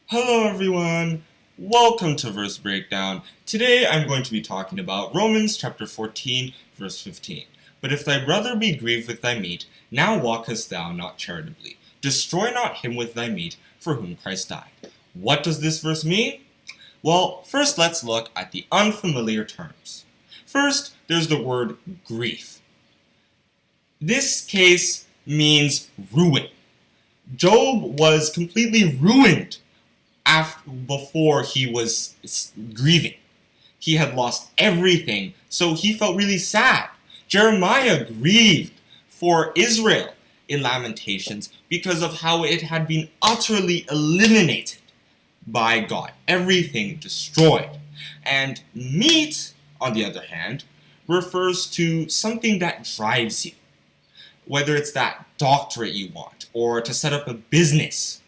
Hello everyone! Welcome to Verse Breakdown. Today I'm going to be talking about Romans chapter 14, verse 15. But if thy brother be grieved with thy meat, now walkest thou not charitably. Destroy not him with thy meat, for whom Christ died. What does this verse mean? Well, first let's look at the unfamiliar terms. First, there's the word grief. This case means ruin. Job was completely ruined before he was grieving. He had lost everything, so he felt really sad. Jeremiah grieved for Israel in Lamentations because of how it had been utterly eliminated by God. Everything destroyed. And meat, on the other hand, refers to something that drives you. Whether it's that doctorate you want, or to set up a business.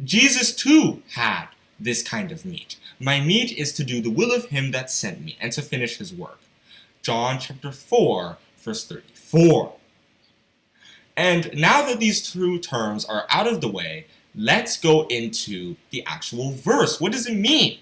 Jesus too had this kind of meat. My meat is to do the will of him that sent me, and to finish his work. John chapter 4, verse 34. And now that these two terms are out of the way, let's go into the actual verse. What does it mean?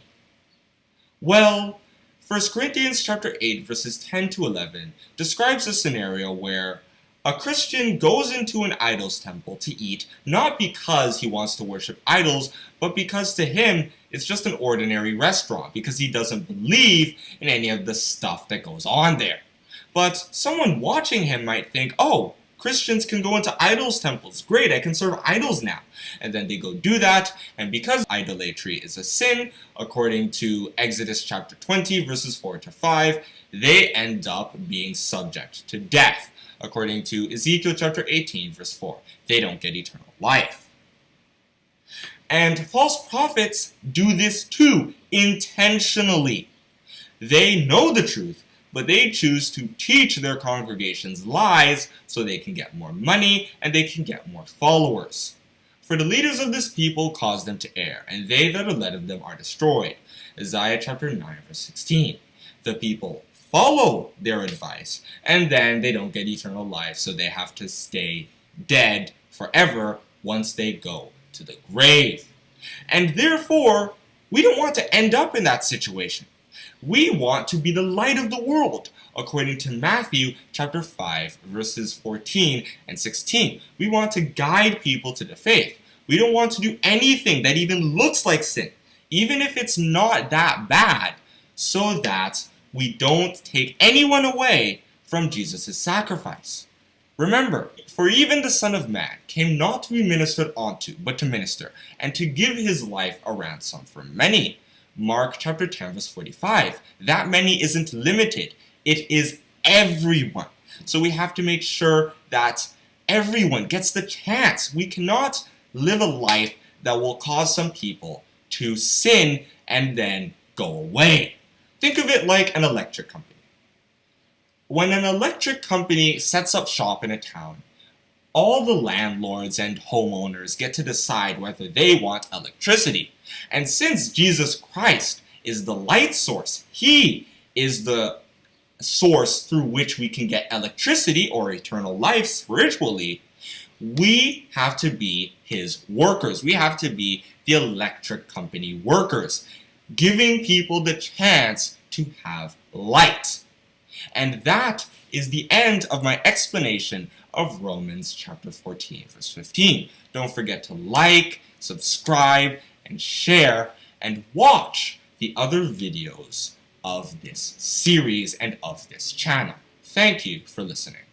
Well, 1 Corinthians chapter 8, verses 10 to 11 describes a scenario where a Christian goes into an idol's temple to eat, not because he wants to worship idols, but because to him it's just an ordinary restaurant, because he doesn't believe in any of the stuff that goes on there. But someone watching him might think, oh, Christians can go into idols' temples. Great, I can serve idols now. And then they go do that, and because idolatry is a sin, according to Exodus chapter 20, verses 4 to 5, they end up being subject to death. According to Ezekiel chapter 18, verse 4, they don't get eternal life. And false prophets do this too, intentionally. They know the truth, but they choose to teach their congregations lies so they can get more money and they can get more followers. For the leaders of this people cause them to err, and they that are led of them are destroyed. Isaiah chapter 9, verse 16. The people follow their advice, and then they don't get eternal life, so they have to stay dead forever once they go to the grave. And therefore, we don't want to end up in that situation. We want to be the light of the world, according to Matthew chapter 5, verses 14 and 16. We want to guide people to the faith. We don't want to do anything that even looks like sin, even if it's not that bad, so that we don't take anyone away from Jesus' sacrifice. Remember, for even the Son of Man came not to be ministered unto, but to minister, and to give his life a ransom for many. Mark chapter 10, verse 45. That many isn't limited. It is everyone. So we have to make sure that everyone gets the chance. We cannot live a life that will cause some people to sin and then go away. Think of it like an electric company. When an electric company sets up shop in a town, all the landlords and homeowners get to decide whether they want electricity. And since Jesus Christ is the light source, he is the source through which we can get electricity or eternal life spiritually, we have to be his workers. We have to be the electric company workers, giving people the chance to have light. And that is the end of my explanation of Romans chapter 14, verse 15. Don't forget to like, subscribe, and share, and watch the other videos of this series and of this channel. Thank you for listening.